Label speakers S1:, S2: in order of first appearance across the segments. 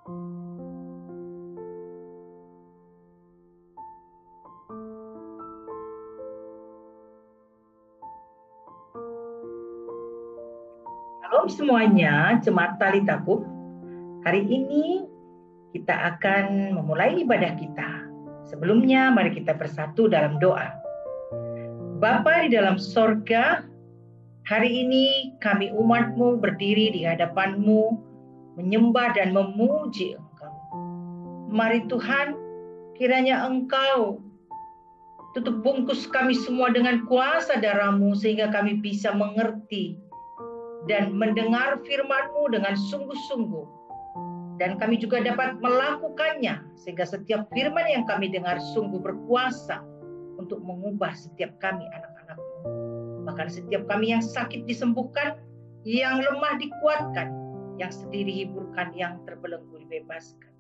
S1: Shalom semuanya, Jemaat Talitakum. Hari ini kita akan memulai ibadah kita. Sebelumnya, mari kita bersatu dalam doa. Bapa di dalam sorga, hari ini kami umat-Mu berdiri di hadapan-Mu, menyembah dan memuji Engkau. Mari Tuhan, kiranya Engkau tutup bungkus kami semua dengan kuasa darah-Mu, sehingga kami bisa mengerti dan mendengar firman-Mu dengan sungguh-sungguh. Dan kami juga dapat melakukannya, sehingga setiap firman yang kami dengar sungguh berkuasa untuk mengubah setiap kami anak-anak-Mu. Bahkan setiap kami yang sakit disembuhkan, yang lemah dikuatkan, yang sedih dihiburkan, yang terbelenggu dibebaskan.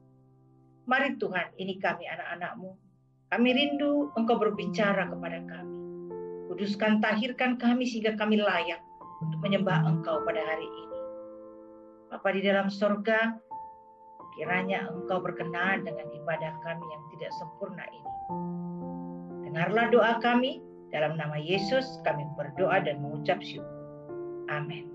S1: Mari Tuhan, ini kami anak-anak-Mu. Kami rindu Engkau berbicara kepada kami. Kuduskan, tahirkan kami sehingga kami layak untuk menyembah Engkau pada hari ini. Bapa di dalam sorga, kiranya Engkau berkenan dengan ibadah kami yang tidak sempurna ini. Dengarlah doa kami, dalam nama Yesus kami berdoa dan mengucap syukur. Amin.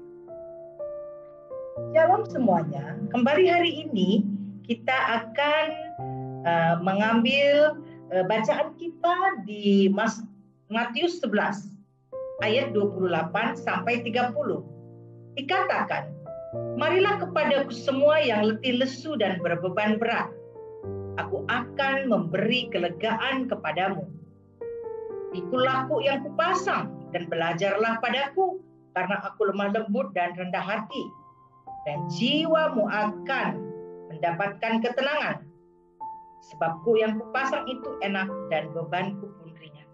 S1: Shalom semuanya, kembali hari ini kita akan mengambil bacaan kita di Matius 11. Ayat 28 sampai 30. Dikatakan, marilah kepadaku semua yang letih lesu dan berbeban berat. Aku akan memberi kelegaan kepadamu. Pikulah laku yang kupasang dan belajarlah padaku, karena aku lemah lembut dan rendah hati. Dan jiwamu akan mendapatkan ketenangan. Sebabku yang kupasang itu enak dan bebanku pun ringan.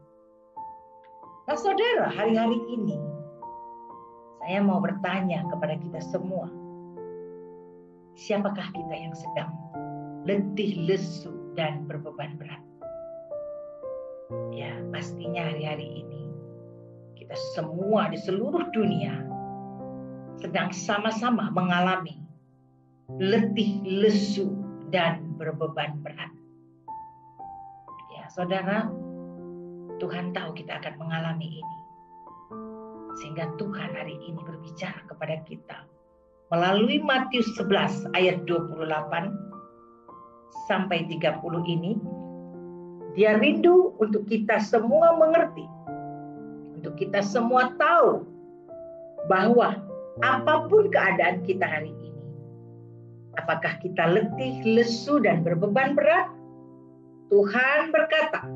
S1: Nah saudara, hari-hari ini saya mau bertanya kepada kita semua. Siapakah kita yang sedang letih, lesu, dan berbeban berat? Ya, pastinya hari-hari ini kita semua di seluruh dunia sedang sama-sama mengalami letih, lesu, dan berbeban berat. Ya, saudara, Tuhan tahu kita akan mengalami ini. Sehingga Tuhan hari ini berbicara kepada kita melalui Matius 11 ayat 28 sampai 30 ini. Dia rindu untuk kita semua mengerti. Untuk kita semua tahu bahwa apapun keadaan kita hari ini, apakah kita letih, lesu, dan berbeban berat, Tuhan berkata,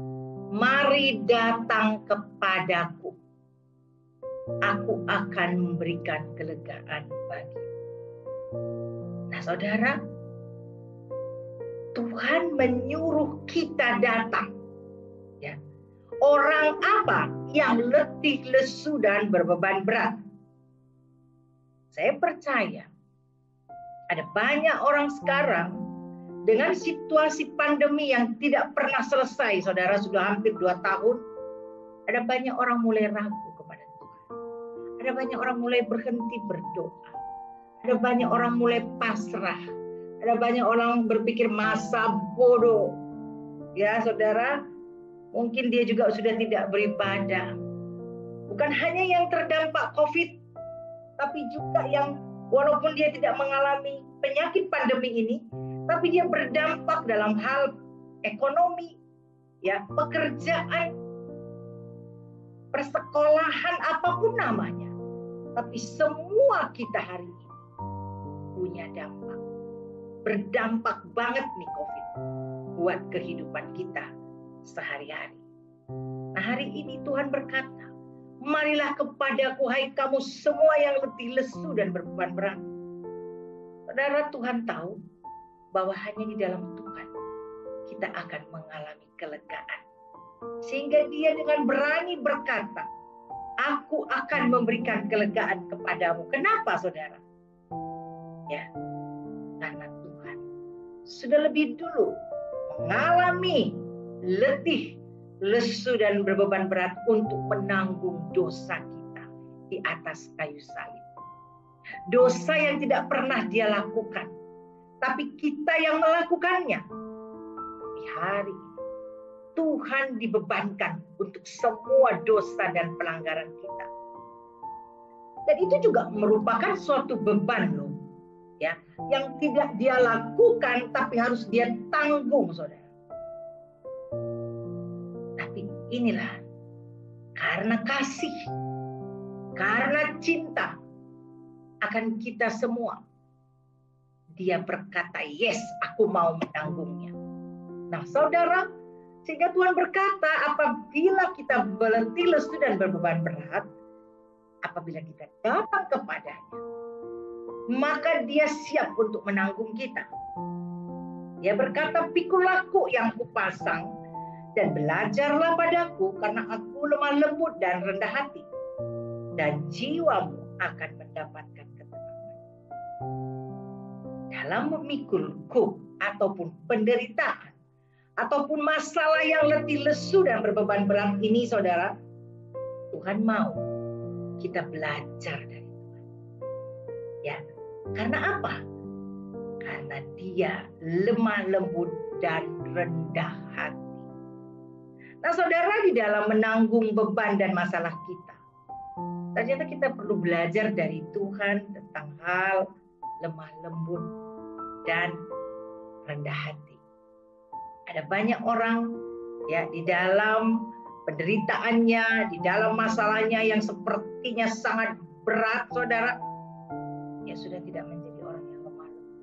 S1: mari datang kepadaku. Aku akan memberikan kelegaan bagimu. Nah saudara, Tuhan menyuruh kita datang. Ya. Orang apa yang letih, lesu, dan berbeban berat? Saya percaya ada banyak orang sekarang dengan situasi pandemi yang tidak pernah selesai, saudara, sudah hampir 2 tahun, ada banyak orang mulai ragu kepada Tuhan. Ada banyak orang mulai berhenti berdoa. Ada banyak orang mulai pasrah. Ada banyak orang berpikir masa bodoh. Ya, saudara, mungkin dia juga sudah tidak beribadah. Bukan hanya yang terdampak COVID, tapi juga yang walaupun dia tidak mengalami penyakit pandemi ini, tapi dia berdampak dalam hal ekonomi, ya, pekerjaan, persekolahan, apapun namanya. Tapi semua kita hari ini punya dampak. Berdampak banget nih COVID buat kehidupan kita sehari-hari. Nah hari ini Tuhan berkata, marilah kepadaku hai kamu semua yang letih lesu dan berbeban berat. Saudara, Tuhan tahu bahwa hanya di dalam Tuhan kita akan mengalami kelegaan. Sehingga dia dengan berani berkata, aku akan memberikan kelegaan kepadamu. Kenapa saudara? Ya, karena Tuhan sudah lebih dulu mengalami letih, lesu, dan berbeban berat untuk menanggung dosa kita di atas kayu salib. Dosa yang tidak pernah dia lakukan. tapi kita yang melakukannya. Di hari ini, Tuhan dibebankan untuk semua dosa dan pelanggaran kita. Dan itu juga merupakan suatu beban loh, ya, yang tidak dia lakukan tapi harus dia tanggung, saudara. Tapi inilah karena kasih, karena cinta akan kita semua, dia berkata, yes, aku mau menanggungnya. Nah, saudara, sehingga Tuhan berkata, apabila kita berletih lesu dan berbeban berat, apabila kita datang kepadanya, maka dia siap untuk menanggung kita. Dia berkata, pikulah aku yang kupasang dan belajarlah padaku, karena aku lemah lembut dan rendah hati, dan jiwamu akan mendapatkan ketenangan. Dalam memikul kuk ataupun penderitaan ataupun masalah yang letih lesu dan berbeban berat ini, saudara, Tuhan mau kita belajar dari Tuhan. Ya, karena apa? Karena dia lemah lembut dan rendah hati. Nah, saudara, di dalam menanggung beban dan masalah kita, ternyata kita perlu belajar dari Tuhan tentang hal lemah lembut dan rendah hati. Ada banyak orang, ya, di dalam penderitaannya, di dalam masalahnya yang sepertinya sangat berat, saudara, ya sudah tidak menjadi orang yang lemah lembut,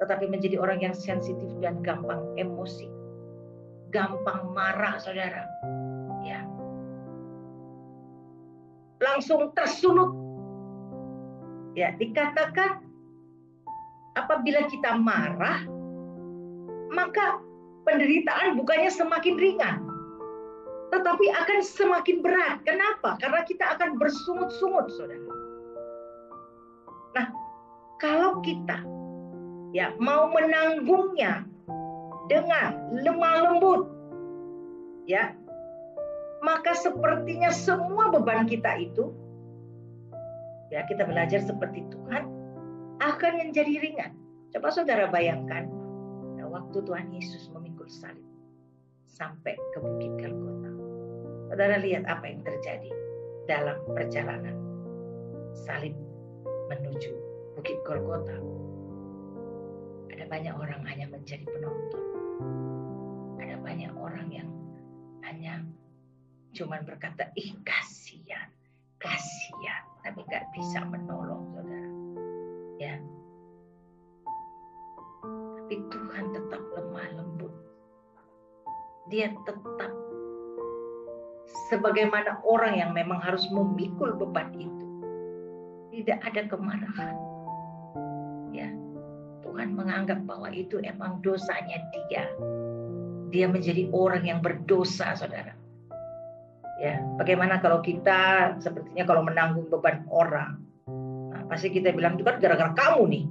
S1: tetapi menjadi orang yang sensitif dan gampang emosi, gampang marah, saudara, ya, langsung tersulut. Ya, dikatakan apabila kita marah, maka penderitaan bukannya semakin ringan, tetapi akan semakin berat. Kenapa? Karena kita akan bersungut-sungut, saudara. Nah, kalau kita, ya, mau menanggungnya dengan lemah lembut, ya, maka sepertinya semua beban kita itu, ya, kita belajar seperti Tuhan, akan menjadi ringan. Coba saudara bayangkan, waktu Tuhan Yesus memikul salib sampai ke Bukit Golgota. Saudara lihat apa yang terjadi dalam perjalanan salib menuju Bukit Golgota. Ada banyak orang hanya menjadi penonton. Ada banyak orang yang hanya cuman berkata, ih kasihan, kasihan, tapi gak bisa menolong, saudara. Ya. Tapi Tuhan tetap lemah lembut. Dia tetap sebagaimana orang yang memang harus memikul beban itu. Tidak ada kemarahan. Ya. Tuhan menganggap bahwa itu emang dosanya dia. Dia menjadi orang yang berdosa, saudara. Ya, bagaimana kalau kita sepertinya kalau menanggung beban orang, nah, pasti kita bilang itu kan gara-gara kamu nih,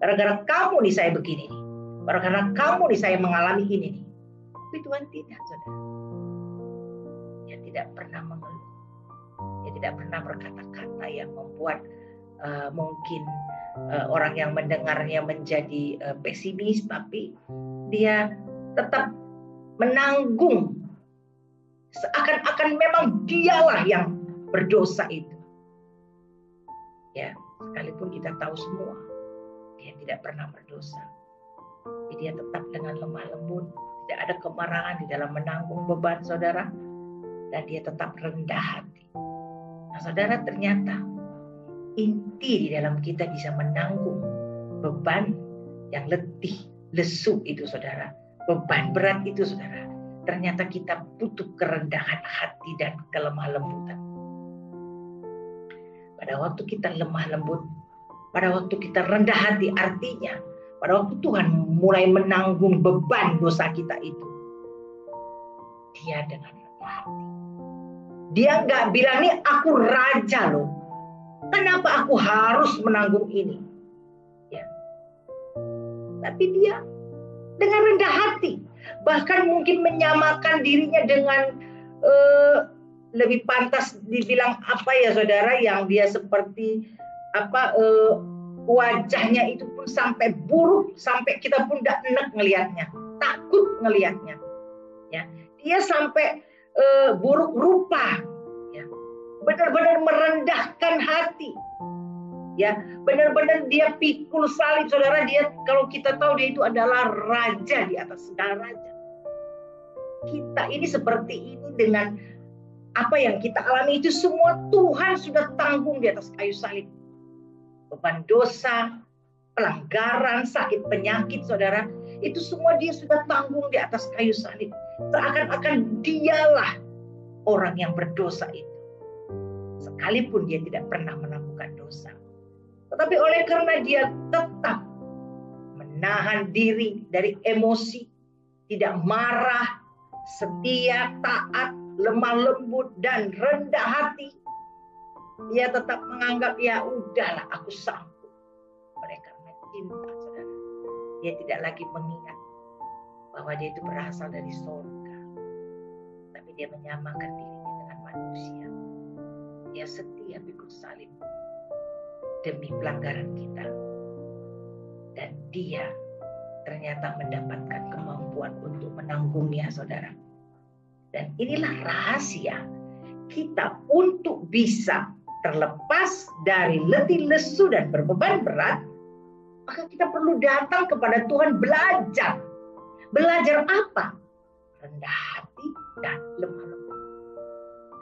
S1: gara-gara kamu nih saya begini nih, gara-gara kamu nih saya mengalami ini nih. Tapi Tuhan tidak, saudara. Dia tidak pernah mengeluh, dia tidak pernah berkata-kata yang membuat mungkin orang yang mendengarnya menjadi pesimis, tapi dia tetap menanggung. Seakan-akan memang dialah yang berdosa itu. Ya, sekalipun kita tahu semua, dia tidak pernah berdosa. Tapi dia tetap dengan lemah lembut, tidak ada kemarahan di dalam menanggung beban, saudara. Dan dia tetap rendah hati. Nah, saudara, ternyata inti di dalam kita bisa menanggung beban yang letih, lesu itu, saudara. Beban berat itu, saudara. Ternyata kita butuh kerendahan hati dan kelemah lembutan. Pada waktu kita lemah lembut, pada waktu kita rendah hati, artinya pada waktu Tuhan mulai menanggung beban dosa kita itu, dia dengan rendah hati. Dia nggak bilang, nih aku raja loh, kenapa aku harus menanggung ini? Ya. Tapi dia dengan rendah hati. Bahkan mungkin menyamakan dirinya dengan lebih pantas dibilang apa ya, saudara, yang dia seperti apa, wajahnya itu pun sampai buruk, sampai kita pun tidak enak ngelihatnya, takut ngelihatnya. Ya, dia sampai buruk rupa, ya, benar-benar merendahkan hati. Ya, benar-benar dia pikul salib, saudara. Dia, kalau kita tahu, dia itu adalah raja di atas segala raja. Kita ini seperti ini dengan apa yang kita alami itu semua Tuhan sudah tanggung di atas kayu salib. Beban dosa, pelanggaran, sakit penyakit, saudara, itu semua dia sudah tanggung di atas kayu salib. Seakan-akan dialah orang yang berdosa itu. Sekalipun dia tidak pernah melakukan dosa. Tetapi oleh karena dia tetap menahan diri dari emosi, tidak marah, setia, taat, lemah lembut, dan rendah hati. Dia tetap menganggap, ya udahlah, aku sanggup. Oleh karena cinta, saudara, dia tidak lagi mengingat bahwa dia itu berasal dari surga. Tapi dia menyamakan dirinya dengan manusia. Dia setia pikul salib demi pelanggaran kita. Dan dia ternyata mendapatkan kemampuan untuk menanggungnya, saudara. Dan inilah rahasia kita untuk bisa terlepas dari letih lesu dan berbeban berat. Maka kita perlu datang kepada Tuhan, belajar. Belajar apa? Rendah hati dan lemah lembut.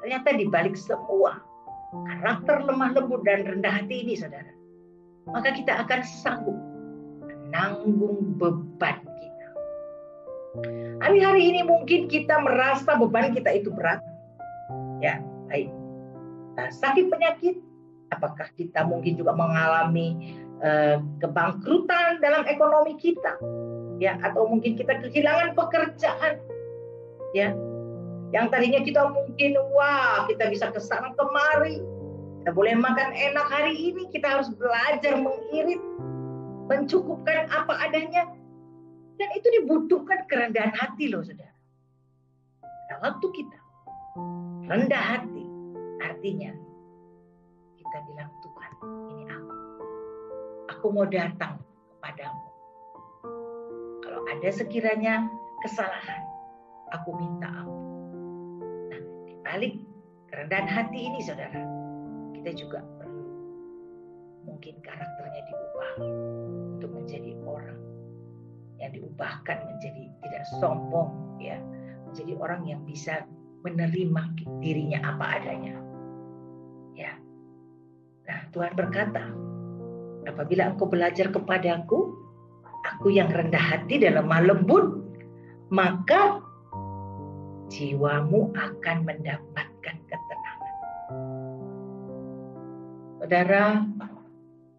S1: Ternyata di balik semua karakter lemah lembut dan rendah hati ini, saudara, maka kita akan sanggup menanggung beban kita. Hari-hari ini mungkin kita merasa beban kita itu berat. Ya, baik. Sakit penyakit, apakah kita mungkin juga mengalami kebangkrutan dalam ekonomi kita? Ya, atau mungkin kita kehilangan pekerjaan. Ya. Yang tadinya kita mungkin, wah, kita bisa ke sana kemari, kita boleh makan enak, hari ini kita harus belajar mengirit, mencukupkan apa adanya. Dan itu dibutuhkan kerendahan hati loh, saudara. Nah, waktu kita rendah hati, artinya kita bilang, Tuhan, ini aku mau datang kepadamu. Kalau ada sekiranya kesalahan, aku minta ampun. Nah, di balik kerendahan hati ini, saudara, kita juga perlu mungkin karakternya diubah untuk menjadi orang yang diubahkan menjadi tidak sombong, ya, menjadi orang yang bisa menerima dirinya apa adanya. Ya. Nah, Tuhan berkata, apabila engkau belajar kepadaku, aku yang rendah hati dan lemah lembut, maka jiwamu akan mendapatkan ketenangan. Saudara,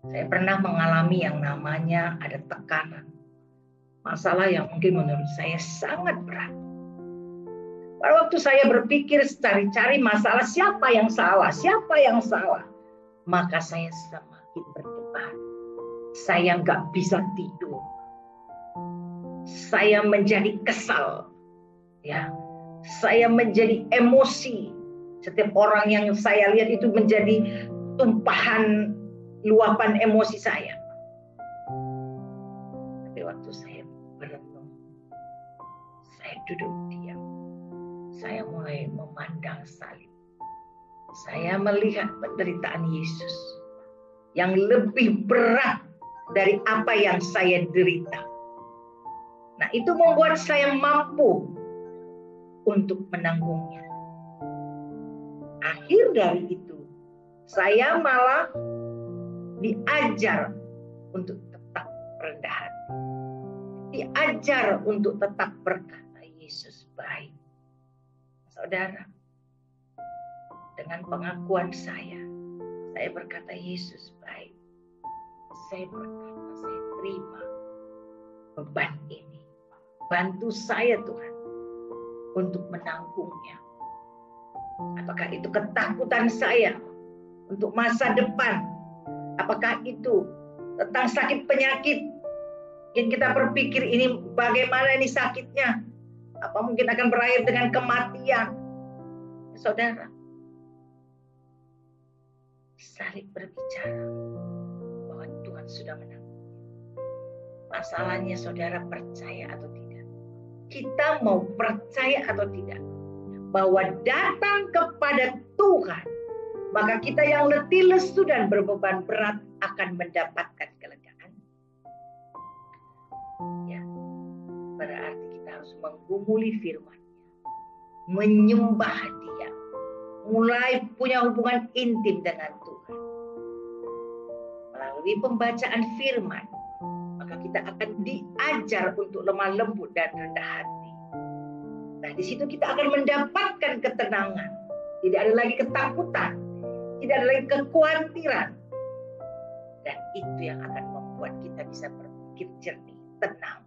S1: saya pernah mengalami yang namanya ada tekanan. Masalah yang mungkin menurut saya sangat berat. Pada waktu saya berpikir cari-cari masalah, siapa yang salah, maka saya semakin berdebar. Saya nggak bisa tidur. Saya menjadi kesal. Ya, saya menjadi emosi. Setiap orang yang saya lihat itu menjadi tumpahan luapan emosi saya. Tapi waktu saya berenung, saya duduk diam. Saya mulai memandang salib. Saya melihat penderitaan Yesus yang lebih berat dari apa yang saya derita. Nah, itu membuat saya mampu untuk menanggungnya. Akhir dari itu, saya malah diajar untuk tetap rendah hati. Diajar untuk tetap berkata, Yesus baik. Saudara, dengan pengakuan saya berkata, Yesus baik. Saya berkata, saya terima beban ini. Bantu saya Tuhan untuk menanggungnya. Apakah itu ketakutan saya untuk masa depan? Apakah itu tentang sakit penyakit? Mungkin kita berpikir ini bagaimana ini sakitnya? Apa mungkin akan berakhir dengan kematian? Saudara, salib berbicara bahwa Tuhan sudah menang. Masalahnya saudara percaya atau tidak. Kita mau percaya atau tidak bahwa datang kepada Tuhan, maka kita yang letih, lesu, dan berbeban berat akan mendapatkan kelegaan. Ya, berarti kita harus menggumuli firman-Nya, menyembah Dia, mulai punya hubungan intim dengan Tuhan. Melalui pembacaan firman, maka kita akan diajar untuk lemah lembut dan rendah hati. Nah, di situ kita akan mendapatkan ketenangan. Tidak ada lagi ketakutan, tidak ada lagi kekhawatiran. Dan itu yang akan membuat kita bisa berpikir jernih, tenang.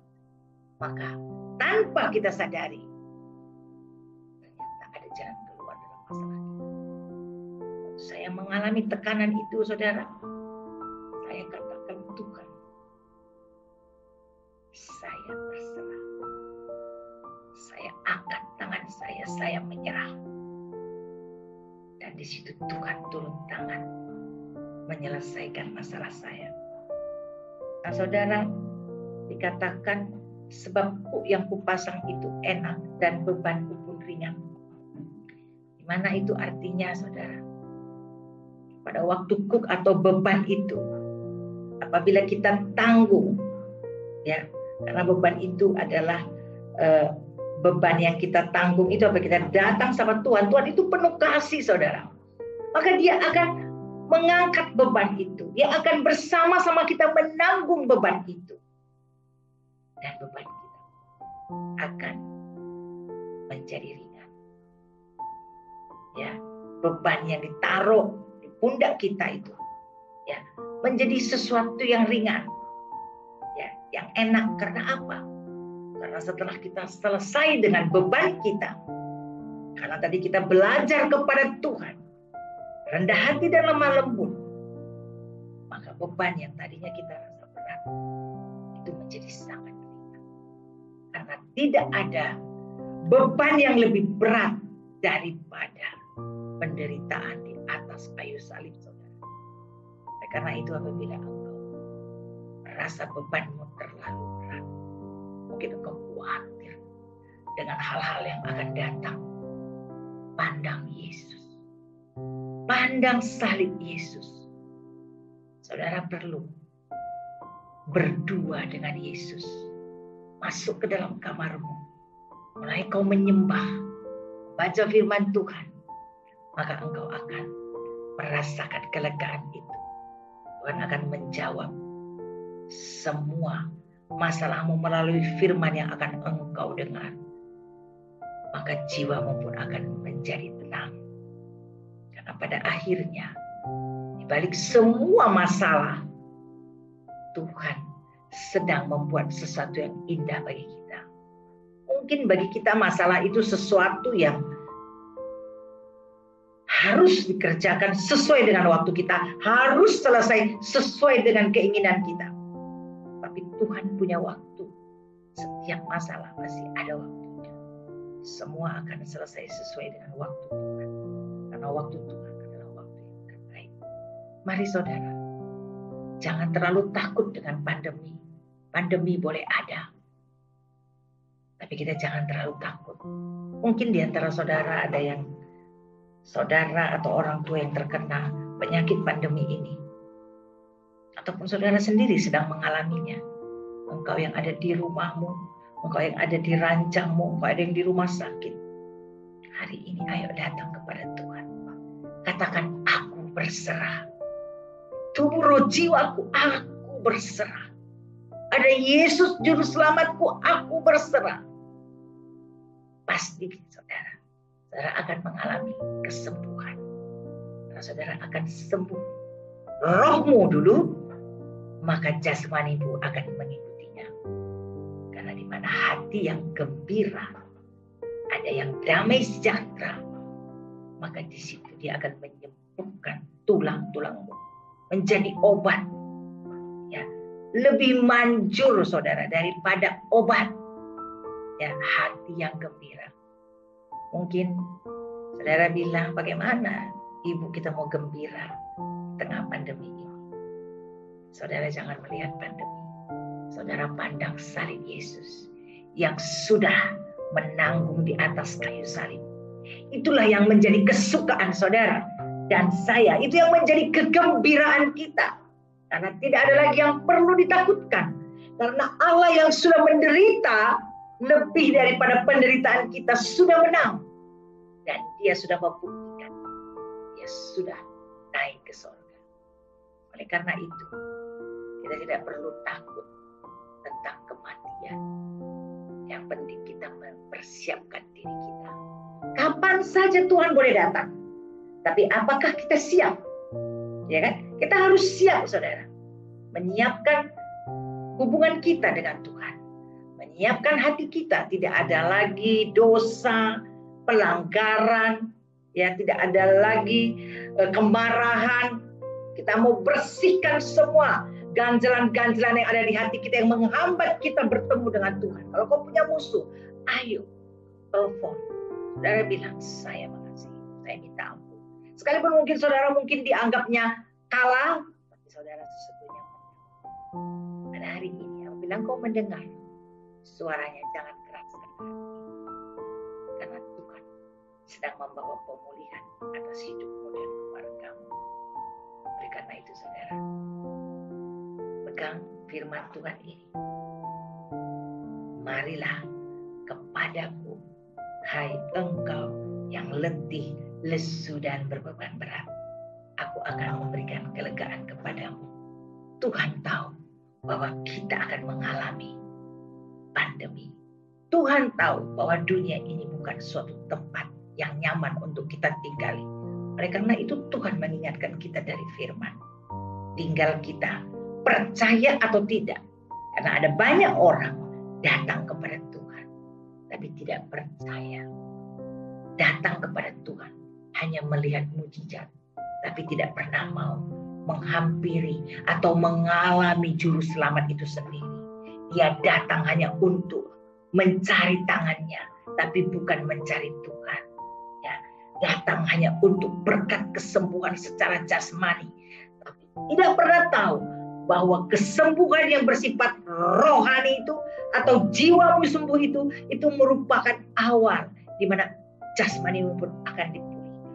S1: Maka tanpa kita sadari, ternyata ada jalan keluar dalam masalah kita. Waktu saya mengalami tekanan itu, saudara, saya katakan, Tuhan, saya berserah. Saya angkat tangan saya menyerah. Dan di situ Tuhan turun tangan menyelesaikan masalah saya. Nah, saudara, dikatakan sebab yang kupasang itu enak dan bebanku pun ringan. Di mana itu artinya, saudara? Pada waktu kuk atau beban itu, apabila kita tanggung, ya, karena beban itu adalah beban yang kita tanggung itu, apa kita datang sama Tuhan, Tuhan itu penuh kasih, saudara. Maka Dia akan mengangkat beban itu, Dia akan bersama-sama kita menanggung beban itu, dan beban kita akan menjadi ringan. Ya, beban yang ditaruh di pundak kita itu, ya, menjadi sesuatu yang ringan, ya, yang enak. Karena apa? Karena setelah kita selesai dengan beban kita, karena tadi kita belajar kepada Tuhan, rendah hati dan lemah lembut, maka beban yang tadinya kita rasa berat itu menjadi sangat ringan. Karena tidak ada beban yang lebih berat daripada penderitaan di atas kayu salib, saudara. Karena itu apabila engkau merasa bebanmu terlalu berat, mungkin engkau khawatir dengan hal-hal yang akan datang, pandang Yesus, pandang salib Yesus. Saudara perlu berdua dengan Yesus, masuk ke dalam kamarmu, mulai kau menyembah, baca firman Tuhan, maka engkau akan merasakan kelegaan itu. Tuhan akan menjawab semua masalahmu melalui firman yang akan engkau dengar. Maka jiwamu pun akan menjadi tenang. Karena pada akhirnya, di balik semua masalah, Tuhan sedang membuat sesuatu yang indah bagi kita. Mungkin bagi kita masalah itu sesuatu yang harus dikerjakan sesuai dengan waktu kita, harus selesai sesuai dengan keinginan kita. Tapi Tuhan punya waktu. Setiap masalah masih ada waktunya. Semua akan selesai sesuai dengan waktu Tuhan. Karena waktu Tuhan adalah waktu yang terbaik. Mari saudara, jangan terlalu takut dengan pandemi. Pandemi boleh ada, tapi kita jangan terlalu takut. Mungkin di antara saudara ada yang saudara atau orang tua yang terkena penyakit pandemi ini. Ataupun saudara sendiri sedang mengalaminya. Engkau yang ada di rumahmu, engkau yang ada di ranjangmu, engkau ada yang di rumah sakit. Hari ini ayo datang kepada Tuhan. Katakan, aku berserah. Tubuh roh jiwaku, aku berserah. Ada Yesus juru selamatku, aku berserah. Pasti saudara akan mengalami kesembuhan. Karena saudara akan sembuh. Rohmu dulu, maka jasmanimu akan mengikutinya. Karena di mana hati yang gembira, ada yang damai sejahtera, maka di situ dia akan menyembuhkan tulang-tulangmu, menjadi obat. Ya, lebih manjur saudara daripada obat. Ya, hati yang gembira. Mungkin saudara bilang, bagaimana ibu kita mau gembira di tengah pandemi ini? Saudara jangan melihat pandemi. saudara pandang salib Yesus yang sudah menanggung di atas kayu salib. Itulah yang menjadi kesukaan saudara dan saya. Itu yang menjadi kegembiraan kita. Karena tidak ada lagi yang perlu ditakutkan. Karena Allah yang sudah menderita lebih daripada penderitaan kita sudah menang. Dan dia sudah membuktikan. Dia sudah naik ke surga. Oleh karena itu, kita tidak perlu takut tentang kematian. Yang penting kita mempersiapkan diri kita. Kapan saja Tuhan boleh datang. Tapi apakah kita siap? Ya kan? Kita harus siap, saudara. Menyiapkan hubungan kita dengan Tuhan. Menyiapkan hati kita. Tidak ada lagi dosa, pelanggaran, ya, tidak ada lagi kemarahan. Kita mau bersihkan semua ganjalan-ganjalan yang ada di hati kita yang menghambat kita bertemu dengan Tuhan. Kalau kau punya musuh, ayo telepon. Saudara bilang, saya mengasihi, saya minta ampun. Sekalipun mungkin saudara dianggapnya kalah, tapi saudara sesungguhnya menang. Pada hari ini, aku bilang kau mendengar suaranya, jangan keraskan hati. Karena Tuhan sedang membawa pemulihan atas hidupmu dan keluargamu. Oleh karena itu saudara, pegang firman Tuhan ini. Marilah kepadaku, hai engkau yang letih, lesu dan berbeban berat. Aku akan memberikan kelegaan kepadamu. Tuhan tahu bahwa kita akan mengalami pandemi. Tuhan tahu bahwa dunia ini bukan suatu tempat yang nyaman untuk kita tinggali. Oleh karena itu Tuhan mengingatkan kita dari firman. Tinggal kita percaya atau tidak. Karena ada banyak orang datang kepada Tuhan, tapi tidak percaya. Datang kepada Tuhan hanya melihat mujizat, tapi tidak pernah mau menghampiri atau mengalami juru selamat itu sendiri. Dia datang hanya untuk mencari tangannya, tapi bukan mencari Tuhan. Ya, datang hanya untuk berkat kesembuhan secara jasmani, tapi tidak pernah tahu bahwa kesembuhan yang bersifat rohani itu atau jiwamu sembuh itu merupakan awal di mana jasmanimu pun akan dipulihkan.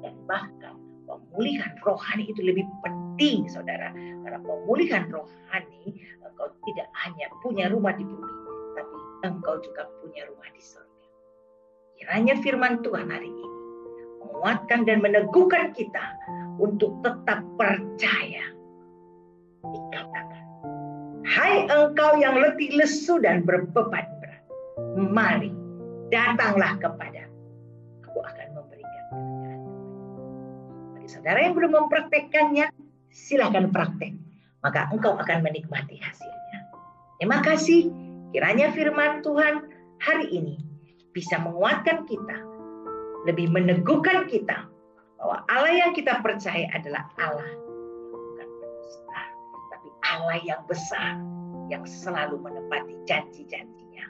S1: Dan bahkan pemulihan rohani itu lebih penting, saudara. Karena pemulihan rohani, engkau tidak hanya punya rumah di bumi, tapi engkau juga punya rumah di surga. Kiranya firman Tuhan hari ini menguatkan dan meneguhkan kita untuk tetap percaya. Dikatakan, hai engkau yang letih lesu dan berbeban berat, mari datanglah kepada aku akan memberikan kelegaan. Bagi saudara yang belum mempraktekkannya, silakan praktek, maka engkau akan menikmati hasilnya. Terima kasih. Kiranya firman Tuhan hari ini bisa menguatkan kita, lebih meneguhkan kita bahwa Allah yang kita percaya adalah Allah Allah yang besar, yang selalu menepati janji-janjinya.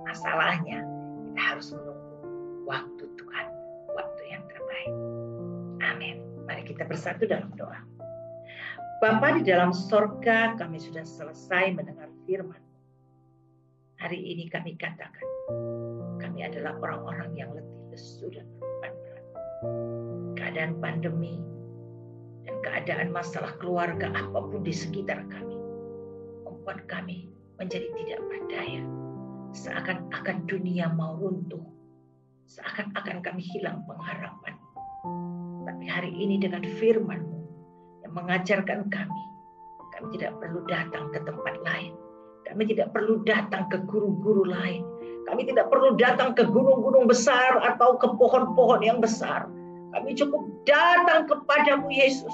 S1: Masalahnya, kita harus menunggu waktu Tuhan, waktu yang terbaik. Amin. Mari kita bersatu dalam doa. Bapa di dalam sorga, kami sudah selesai mendengar firman. Hari ini kami katakan, kami adalah orang-orang yang letih lesu dan berbeban berat. Keadaan pandemi, dan keadaan masalah keluarga apapun di sekitar kami membuat kami menjadi tidak berdaya. Seakan-akan dunia mau runtuh. Seakan-akan kami hilang pengharapan. Tapi hari ini dengan firman-Mu yang mengajarkan kami tidak perlu datang ke tempat lain. Kami tidak perlu datang ke guru-guru lain. Kami tidak perlu datang ke gunung-gunung besar atau ke pohon-pohon yang besar. Kami cukup datang kepadamu Yesus.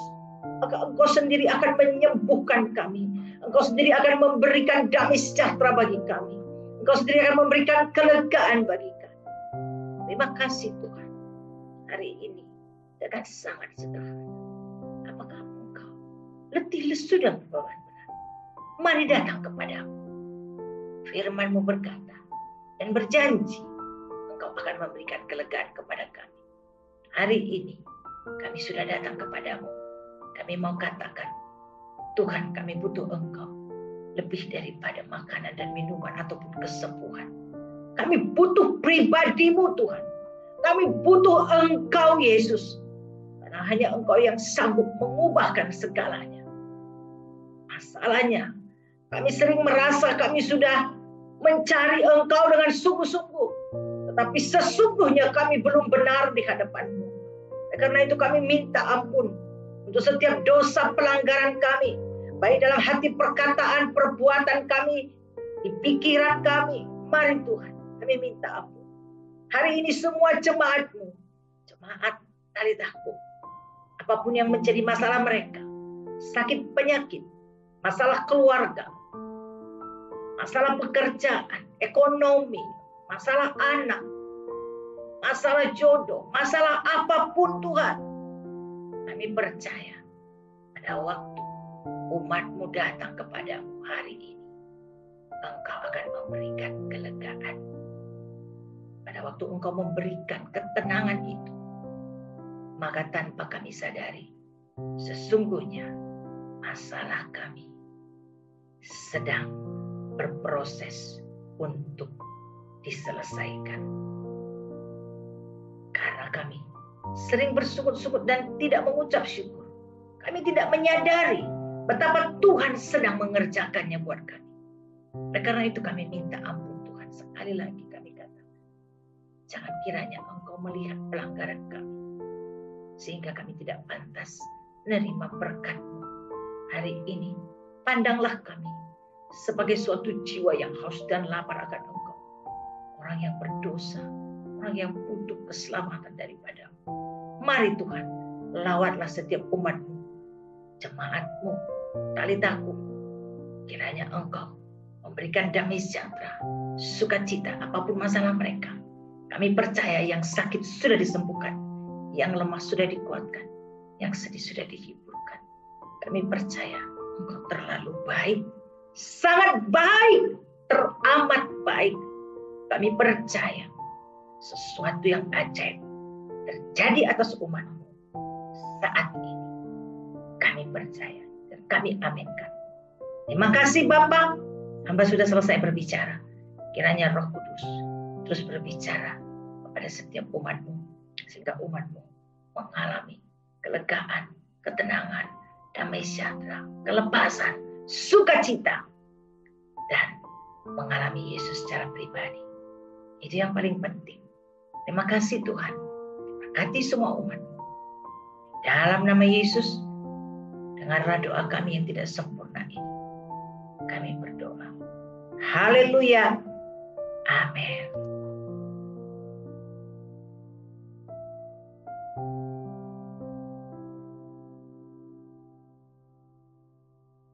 S1: Maka Engkau sendiri akan menyembuhkan kami. Engkau sendiri akan memberikan damai sejahtera bagi kami. Engkau sendiri akan memberikan kelegaan bagi kami. Terima kasih Tuhan. Hari ini dengan sangat sederhana. Apakah Engkau letih lesu dan berbeban berat? Mari datang kepadamu. Firman-Mu berkata dan berjanji Engkau akan memberikan kelegaan kepada kami. Hari ini kami sudah datang kepadamu. Kami mau katakan, Tuhan kami butuh Engkau. lebih daripada makanan dan minuman ataupun kesembuhan. Kami butuh pribadi-Mu Tuhan. Kami butuh Engkau Yesus. Karena hanya Engkau yang sanggup mengubahkan segalanya. Masalahnya, kami sering merasa kami sudah mencari Engkau dengan sungguh-sungguh. Tetapi sesungguhnya kami belum benar di hadapan-Mu. Karena itu kami minta ampun untuk setiap dosa pelanggaran kami. Baik dalam hati, perkataan, perbuatan kami, di pikiran kami. Mari Tuhan, kami minta ampun. Hari ini semua jemaat-Mu, jemaat Talitaku, apapun yang menjadi masalah mereka, sakit penyakit, masalah keluarga, masalah pekerjaan, ekonomi, masalah anak, masalah jodoh, masalah apapun Tuhan, kami percaya pada waktu umat-Mu datang kepadamu hari ini, Engkau akan memberikan kelegaan. Pada waktu Engkau memberikan ketenangan itu, maka tanpa kami sadari, sesungguhnya masalah kami sedang berproses untuk diselesaikan. Karena kami sering bersungut-sungut dan tidak mengucap syukur. Kami tidak menyadari betapa Tuhan sedang mengerjakannya buat kami. Oleh karena itu kami minta ampun Tuhan. Sekali lagi kami katakan, jangan kiranya Engkau melihat pelanggaran kami, sehingga kami tidak pantas menerima berkat-Mu. Hari ini, pandanglah kami sebagai suatu jiwa yang haus dan lapar akan Engkau. Orang yang berdosa, orang yang butuh keselamatan daripada-Mu. Mari Tuhan, lawatlah setiap umat-Mu, jemaat-Mu, Talitaku. Kiranya Engkau memberikan damai sejahtera, sukacita apapun masalah mereka. Kami percaya yang sakit sudah disembuhkan, yang lemah sudah dikuatkan, yang sedih sudah dihiburkan. Kami percaya Engkau terlalu baik, sangat baik, teramat baik. Kami percaya sesuatu yang ajaib terjadi atas umat-Mu saat ini. Kami percaya dan kami aminkan. Terima kasih Bapa, hamba sudah selesai berbicara. Kiranya Roh Kudus terus berbicara kepada setiap umat-Mu, sehingga umat-Mu mengalami kelegaan, ketenangan, damai sejahtera, kelepasan, sukacita, dan mengalami Yesus secara pribadi. Itu yang paling penting. Terima kasih Tuhan. Berkati semua umat-Mu. Dalam nama Yesus, dengarlah doa kami yang tidak sempurna ini. Kami berdoa. Haleluya. Amin.